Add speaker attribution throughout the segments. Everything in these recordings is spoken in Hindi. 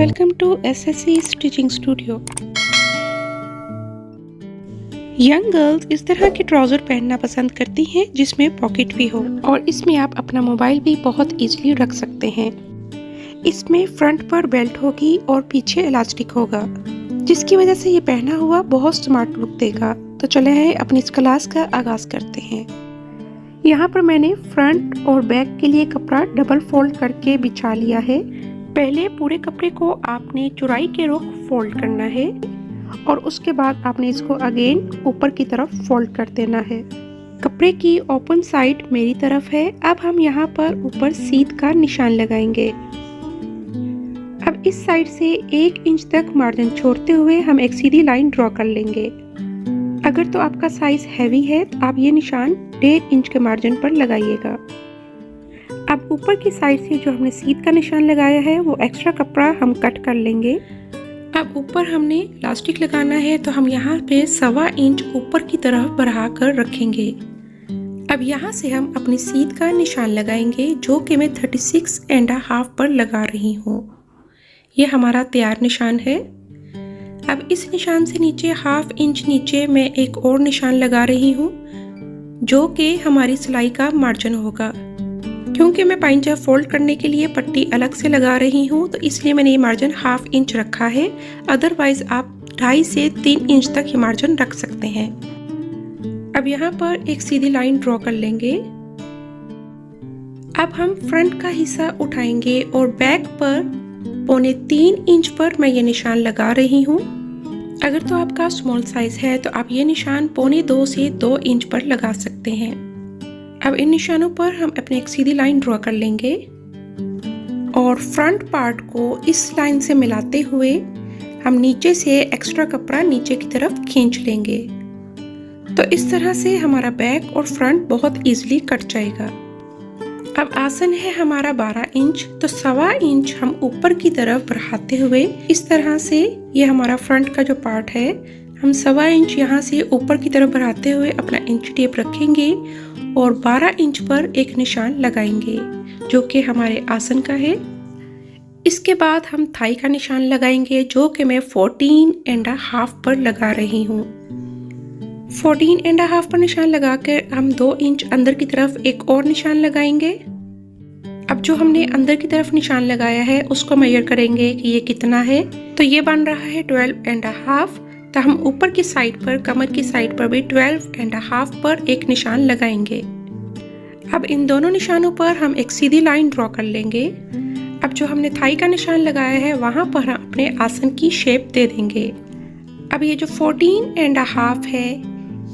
Speaker 1: Welcome to SSC Stitching Studio। Young girls इस तरह के ट्राउज़र पहनना पसंद करती हैं जिसमें पॉकेट भी हो और इसमें आप अपना मोबाइल भी बहुत इजीली रख सकते हैं। इसमें फ्रंट पर बेल्ट होगी और पीछे इलास्टिक होगा, जिसकी वजह से ये पहना हुआ बहुत स्मार्ट लुक देगा। तो चले हैं अपनी इस क्लास का आगाज करते हैं। यहाँ पर मैंने फ्रंट और बैक के लिए कपड़ा डबल फोल्ड करके बिछा लिया है। पहले पूरे कपड़े को आपने चौड़ाई के रुख फोल्ड करना है और उसके बाद आपने इसको अगेन ऊपर की तरफ फोल्ड कर देना है। कपड़े की ओपन साइड मेरी तरफ है। अब हम यहाँ पर ऊपर सीध का निशान लगाएंगे। अब इस साइड से 1 इंच तक मार्जिन छोड़ते हुए हम एक सीधी लाइन ड्रॉ कर लेंगे। अगर तो आपका साइज हैवी है तो आप ये निशान 1.5 इंच के मार्जिन पर लगाइएगा। अब ऊपर की साइड से जो हमने सीध का निशान लगाया है वो एक्स्ट्रा कपड़ा हम कट कर लेंगे। अब ऊपर हमने इलास्टिक लगाना है तो हम यहाँ पे 1.25 इंच ऊपर की तरफ बढ़ा कर रखेंगे। अब यहाँ से हम अपनी सीध का निशान लगाएंगे जो कि मैं 36.5 पर लगा रही हूँ। ये हमारा तैयार निशान है। अब इस निशान से नीचे 1/2 इंच नीचे मैं एक और निशान लगा रही हूँ जो कि हमारी सिलाई का मार्जिन होगा। क्योंकि मैं पाइंचा फोल्ड करने के लिए पट्टी अलग से लगा रही हूँ तो इसलिए मैंने ये मार्जिन 1/2 इंच रखा है। अदरवाइज आप 2.5 से 3 इंच तक ये मार्जिन रख सकते हैं। अब यहाँ पर एक सीधी लाइन ड्रॉ कर लेंगे। अब हम फ्रंट का हिस्सा उठाएंगे और बैक पर 2.25 इंच पर मैं ये निशान लगा रही हूँ। अगर तो आपका स्मॉल साइज है तो आप ये निशान 2.25 से 2 इंच पर लगा सकते हैं। अब इन निशानों पर हम अपने एक सीधी लाइन ड्रॉ कर लेंगे और फ्रंट पार्ट को इस लाइन से मिलाते हुए हम नीचे से एक्स्ट्रा कपड़ा नीचे की तरफ खींच लेंगे। तो इस तरह से हमारा बैक और फ्रंट बहुत इजीली कट जाएगा। अब आसन है हमारा 12 इंच, तो 1.25 इंच हम ऊपर की तरफ बढ़ाते हुए इस तरह से ये हमारा फ्रंट का जो पार्ट है हम 1.25 इंच यहाँ से ऊपर की तरफ बढ़ाते हुए अपना इंच टेप रखेंगे और 12 इंच पर एक निशान लगाएंगे जो कि हमारे आसन का है। इसके बाद हम थाई का निशान लगाएंगे जो कि मैं 14.5 पर लगा रही हूँ। 14.5 पर निशान लगाकर हम 2 इंच अंदर की तरफ एक और निशान लगाएंगे। अब जो हमने अंदर की तरफ निशान लगाया है उसको मेजर करेंगे कि ये कितना है। तो ये बन रहा है 12.5। तो हम ऊपर की साइड पर कमर की साइड पर भी 12.5 पर एक निशान लगाएंगे। अब इन दोनों निशानों पर हम एक सीधी लाइन ड्रॉ कर लेंगे। अब जो हमने थाई का निशान लगाया है वहां पर हम अपने आसन की शेप दे देंगे। अब ये जो 14.5 है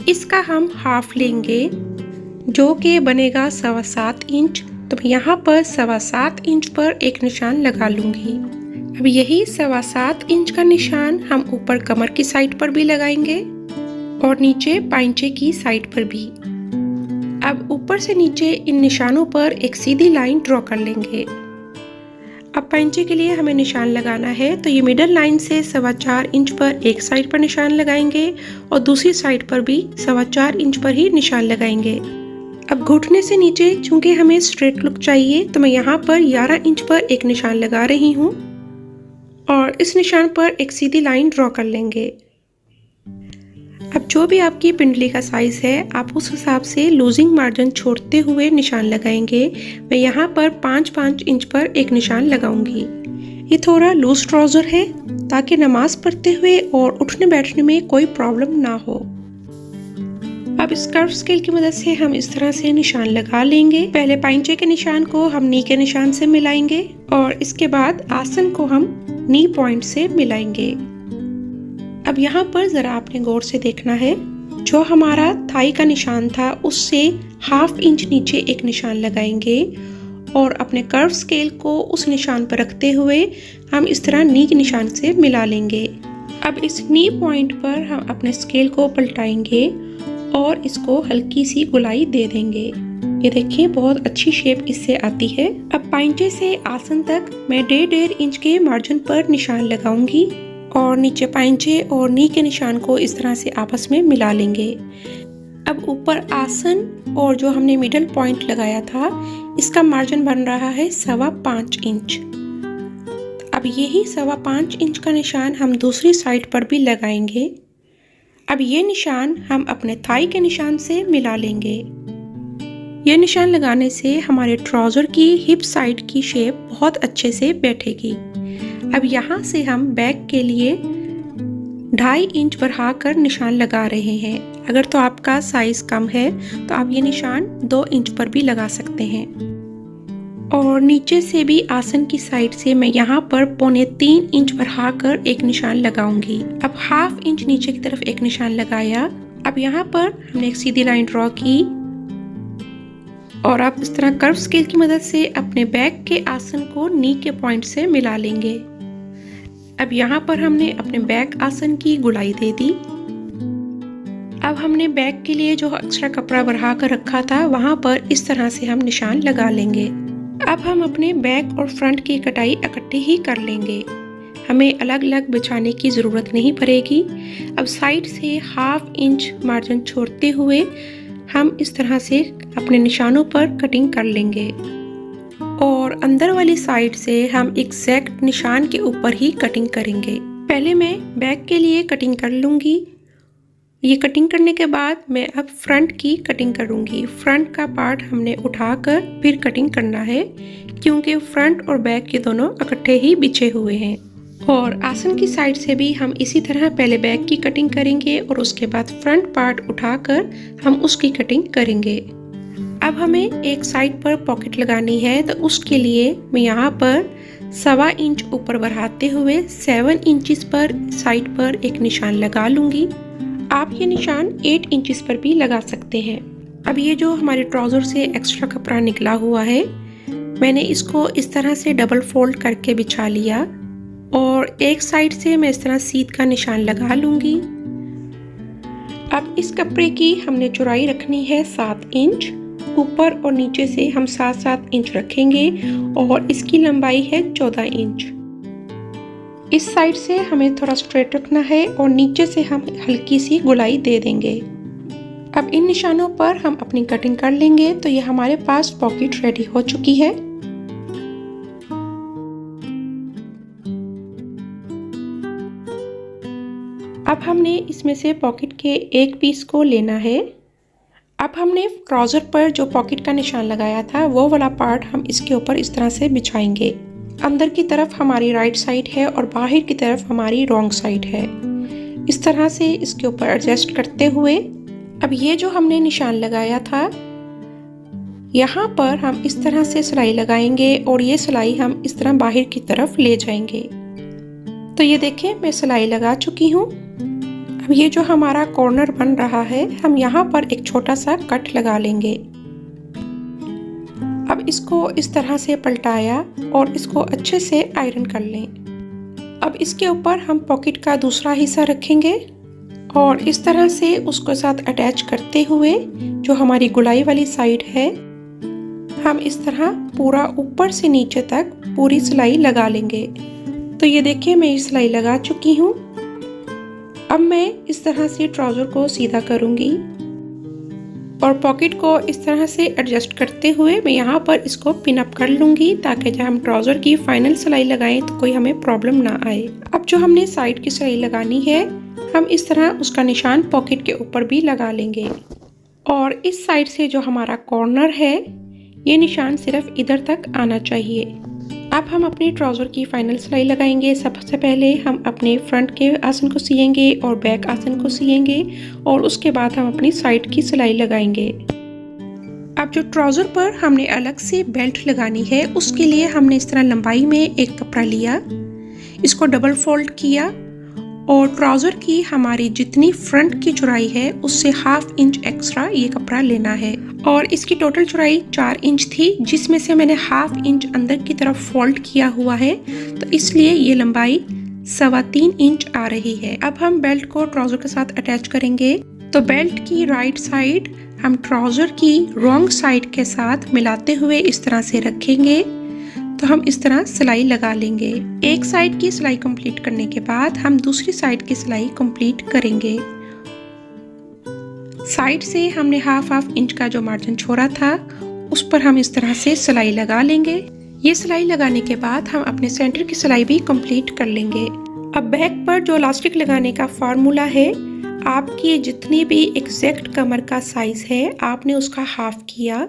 Speaker 1: इसका हम हाफ लेंगे जो कि बनेगा 7.25 इंच। तो यहाँ पर 7.25 इंच पर एक निशान लगा लूंगी। अब यही 7.25 इंच का निशान हम ऊपर कमर की साइड पर भी लगाएंगे और नीचे पाइंचे की साइड पर भी। अब ऊपर से नीचे इन निशानों पर एक सीधी लाइन ड्रॉ कर लेंगे। अब पाइंचे के लिए हमें निशान लगाना है तो ये मिडल लाइन से 4.25 इंच पर एक साइड पर निशान लगाएंगे और दूसरी साइड पर भी 4.25 इंच पर ही निशान लगाएंगे। अब घुटने से नीचे चूंकि हमें स्ट्रेट लुक चाहिए तो मैं यहाँ पर 11 इंच पर एक निशान लगा रही हूँ और इस निशान पर एक सीधी लाइन ड्रॉ कर लेंगे। अब जो भी आपकी पिंडली का साइज है आप उस हिसाब से लूजिंग मार्जिन छोड़ते हुए निशान लगाएंगे। मैं यहाँ पर 5-5 इंच पर एक निशान लगाऊंगी। ये थोड़ा लूज ट्राउजर है ताकि नमाज पढ़ते हुए और उठने बैठने में कोई प्रॉब्लम ना हो। अब इस कर्व स्केल की मदद से हम इस तरह से निशान लगा लेंगे। पहले पाइंचे के निशान को हम नी के निशान से मिलाएंगे और इसके बाद आसन को हम नी पॉइंट से मिलाएंगे। अब यहाँ पर जरा आपने गौर से देखना है, जो हमारा थाई का निशान था उससे 1/2 इंच नीचे एक निशान लगाएंगे और अपने कर्व स्केल को उस निशान पर रखते हुए हम इस तरह नी के निशान से मिला लेंगे। अब इस नी पॉइंट पर हम अपने स्केल को पलटाएंगे और इसको हल्की सी गोलाई दे देंगे। ये देखिए बहुत अच्छी शेप इससे आती है। अब पाइंचे से आसन तक मैं 1.5 इंच के मार्जिन पर निशान लगाऊंगी और नीचे पाइंचे और नी के निशान को इस तरह से आपस में मिला लेंगे। अब ऊपर आसन और जो हमने मिडल पॉइंट लगाया था इसका मार्जिन बन रहा है 5.25 इंच। अब अब यही 5.25 इंच का निशान हम दूसरी साइड पर भी लगाएंगे। अब ये निशान हम अपने थाई के निशान से मिला लेंगे। ये निशान लगाने से हमारे ट्राउज़र की हिप साइड की शेप बहुत अच्छे से बैठेगी। अब यहाँ से हम बैक के लिए 2.5 इंच बढ़ाकर निशान लगा रहे हैं। अगर तो आपका साइज कम है तो आप ये निशान 2 इंच पर भी लगा सकते हैं। और नीचे से भी आसन की साइड से मैं यहाँ पर 3.25 इंच बढ़ाकर एक निशान लगाऊंगी। अब 1/2 इंच नीचे की तरफ एक निशान लगाया। अब यहाँ पर हमने एक सीधी लाइन ड्रॉ की और आप इस तरह कर्व स्केल की मदद से अपने बैक के आसन को नी के पॉइंट से मिला लेंगे। अब यहाँ पर हमने अपने बैक आसन की गुलाई दे दी। अब हमने बैक के लिए जो एक्स्ट्रा कपड़ा बढ़ा कर रखा था वहाँ पर इस तरह से हम निशान लगा लेंगे। अब हम अपने बैक और फ्रंट की कटाई इकट्ठे ही कर लेंगे। हमें अलग अलग बिछाने की ज़रूरत नहीं पड़ेगी। अब साइड से 1/2 इंच मार्जिन छोड़ते हुए हम इस तरह से अपने निशानों पर कटिंग कर लेंगे और अंदर वाली साइड से हम एग्जैक्ट निशान के ऊपर ही कटिंग करेंगे। पहले मैं बैक के लिए कटिंग कर लूँगी। ये कटिंग करने के बाद मैं अब फ्रंट की कटिंग करूँगी। फ्रंट का पार्ट हमने उठाकर फिर कटिंग करना है क्योंकि फ्रंट और बैक के दोनों इकट्ठे ही बिछे हुए हैं। और आसन की साइड से भी हम इसी तरह पहले बैक की कटिंग करेंगे और उसके बाद फ्रंट पार्ट उठाकर हम उसकी कटिंग करेंगे। अब हमें एक साइड पर पॉकेट लगानी है तो उसके लिए मैं यहाँ पर 1.25 इंच ऊपर बढ़ाते हुए 7 इंचेस पर साइड पर एक निशान लगा लूँगी। आप ये निशान 8 इंचेस पर भी लगा सकते हैं। अब ये जो हमारे ट्राउज़र से एक्स्ट्रा कपड़ा निकला हुआ है मैंने इसको इस तरह से डबल फोल्ड करके बिछा लिया और एक साइड से मैं इस तरह सीध का निशान लगा लूँगी। अब इस कपड़े की हमने चौड़ाई रखनी है 7 इंच। ऊपर और नीचे से हम 7-7 इंच रखेंगे और इसकी लंबाई है 14 इंच। इस साइड से हमें थोड़ा स्ट्रेट रखना है और नीचे से हम हल्की सी गोलाई दे देंगे। अब इन निशानों पर हम अपनी कटिंग कर लेंगे तो ये हमारे पास पॉकेट रेडी हो चुकी है। अब हमने इसमें से पॉकेट के एक पीस को लेना है। अब हमने ट्राउज़र पर जो पॉकेट का निशान लगाया था वो वाला पार्ट हम इसके ऊपर इस तरह से बिछाएंगे। अंदर की तरफ हमारी राइट साइड है और बाहर की तरफ हमारी रॉन्ग साइड है। इस तरह से इसके ऊपर एडजस्ट करते हुए अब ये जो हमने निशान लगाया था यहाँ पर हम इस तरह से सिलाई लगाएंगे और ये सिलाई हम इस तरह बाहर की तरफ ले जाएंगे। तो ये देखें मैं सिलाई लगा चुकी हूँ। अब ये जो हमारा कॉर्नर बन रहा है हम यहाँ पर एक छोटा सा कट लगा लेंगे। अब इसको इस तरह से पलटाया और इसको अच्छे से आयरन कर लें। अब इसके ऊपर हम पॉकेट का दूसरा हिस्सा रखेंगे और इस तरह से उसको साथ अटैच करते हुए जो हमारी गुलाई वाली साइड है हम इस तरह पूरा ऊपर से नीचे तक पूरी सिलाई लगा लेंगे। तो ये देखिए मैं ये सिलाई लगा चुकी हूँ। अब मैं इस तरह से ट्राउज़र को सीधा करूँगी और पॉकेट को इस तरह से एडजस्ट करते हुए मैं यहाँ पर इसको पिन अप कर लूँगी ताकि जब हम ट्राउज़र की फाइनल सिलाई लगाएं तो कोई हमें प्रॉब्लम ना आए। अब जो हमने साइड की सिलाई लगानी है हम इस तरह उसका निशान पॉकेट के ऊपर भी लगा लेंगे और इस साइड से जो हमारा कॉर्नर है ये निशान सिर्फ इधर तक आना चाहिए। अब हम अपने ट्राउज़र की फाइनल सिलाई लगाएंगे। सबसे पहले हम अपने फ्रंट के आसन को सिएंगे और बैक आसन को सिएंगे और उसके बाद हम अपनी साइड की सिलाई लगाएंगे। अब जो ट्राउज़र पर हमने अलग से बेल्ट लगानी है उसके लिए हमने इस तरह लंबाई में एक कपड़ा लिया, इसको डबल फोल्ड किया और ट्राउज़र की हमारी जितनी फ्रंट की चौड़ाई है उससे 1/2 इंच एक्स्ट्रा ये कपड़ा लेना है और इसकी टोटल चौड़ाई 4 इंच थी जिसमें से मैंने 1/2 इंच अंदर की तरफ फोल्ड किया हुआ है तो इसलिए ये लंबाई 3.25 इंच आ रही है। अब हम बेल्ट को ट्राउज़र के साथ अटैच करेंगे तो बेल्ट की राइट साइड हम ट्राउज़र की रॉन्ग साइड के साथ मिलाते हुए इस तरह से रखेंगे तो हम इस तरह सिलाई लगा लेंगे। एक साइड की सिलाई कंप्लीट करने के बाद हम दूसरी साइड की सिलाई कंप्लीट करेंगे। साइड से हमने 1/2 इंच का जो मार्जिन छोड़ा था उस पर हम इस तरह से सिलाई लगा लेंगे। ये सिलाई लगाने के बाद हम अपने सेंटर की सिलाई भी कंप्लीट कर लेंगे। अब बैक पर जो इलास्टिक लगाने का फार्मूला है, आपकी जितनी भी एग्जैक्ट कमर का साइज है आपने उसका हाफ किया,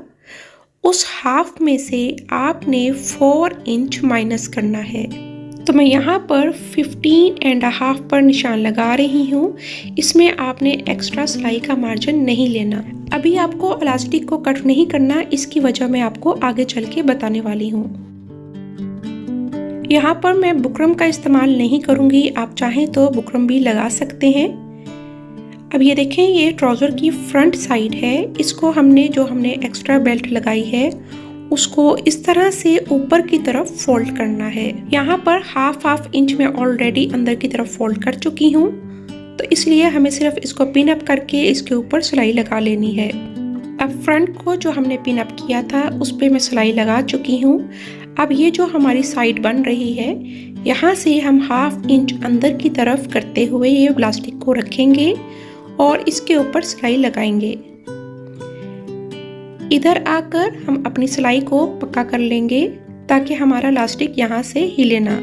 Speaker 1: उस हाफ में से आपने 4 इंच माइनस करना है। तो मैं यहाँ पर 15.5 पर निशान लगा रही हूँ। इसमें आपने एक्स्ट्रा सिलाई का मार्जिन नहीं लेना। अभी आपको इलास्टिक को कट नहीं करना, इसकी वजह मैं आपको आगे चल के बताने वाली हूँ। यहाँ पर मैं बुकरम का इस्तेमाल नहीं करूँगी, आप चाहें तो बुकरम भी लगा सकते हैं। अब ये देखें, ये ट्राउज़र की फ्रंट साइड है। इसको हमने एक्स्ट्रा बेल्ट लगाई है उसको इस तरह से ऊपर की तरफ फोल्ड करना है। यहाँ पर हाफ इंच में ऑलरेडी अंदर की तरफ फोल्ड कर चुकी हूँ, तो इसलिए हमें सिर्फ इसको पिन अप करके इसके ऊपर सिलाई लगा लेनी है। अब फ्रंट को जो हमने पिन अप किया था उस पर मैं सिलाई लगा चुकी हूँ। अब ये जो हमारी साइड बन रही है, यहाँ से हम हाफ इंच अंदर की तरफ करते हुए ये इलास्टिक को रखेंगे और इसके ऊपर सिलाई लगाएंगे। इधर आकर हम अपनी सिलाई को पक्का कर लेंगे ताकि हमारा इलास्टिक यहाँ से हिले ना।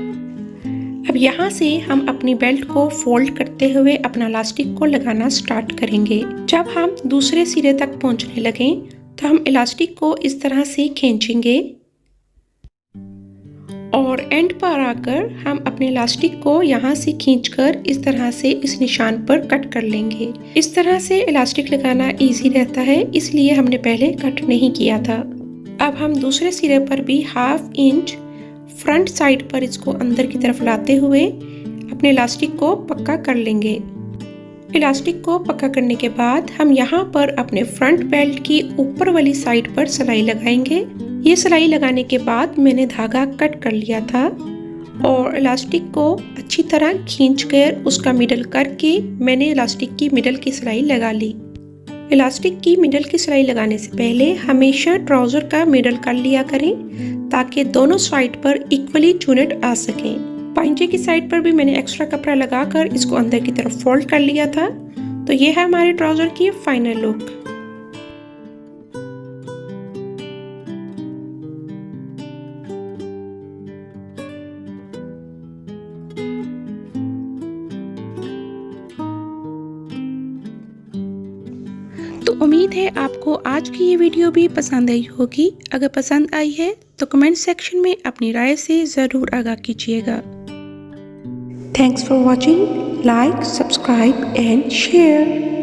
Speaker 1: अब यहाँ से हम अपनी बेल्ट को फोल्ड करते हुए अपना इलास्टिक को लगाना स्टार्ट करेंगे। जब हम दूसरे सिरे तक पहुँचने लगें तो हम इलास्टिक को इस तरह से खींचेंगे और एंड पर आकर हम अपने इलास्टिक को यहाँ से खींचकर इस तरह से इस निशान पर कट कर लेंगे। इस तरह से इलास्टिक लगाना इजी रहता है, इसलिए हमने पहले कट नहीं किया था। अब हम दूसरे सिरे पर भी हाफ इंच फ्रंट साइड पर इसको अंदर की तरफ लाते हुए अपने इलास्टिक को पक्का कर लेंगे। इलास्टिक को पक्का करने के बाद हम यहाँ पर अपने फ्रंट बेल्ट की ऊपर वाली साइड पर सिलाई लगाएंगे। ये सिलाई लगाने के बाद मैंने धागा कट कर लिया था और इलास्टिक को अच्छी तरह खींचकर उसका मिडल करके मैंने इलास्टिक की मिडल की सिलाई लगा ली। इलास्टिक की मिडल की सिलाई लगाने से पहले हमेशा ट्राउज़र का मिडल कर लिया करें ताकि दोनों साइड पर इक्वली चुनेट आ सकें। पाइंचे की साइड पर भी मैंने एक्स्ट्रा कपड़ा लगाकर इसको अंदर की तरफ फोल्ड कर लिया था। तो ये है हमारे ट्राउज़र की फाइनल लुक। तो उम्मीद है आपको आज की ये वीडियो भी पसंद आई होगी। अगर पसंद आई है तो कमेंट सेक्शन में अपनी राय से ज़रूर आगाह कीजिएगा। Thanks for watching, like, subscribe and share.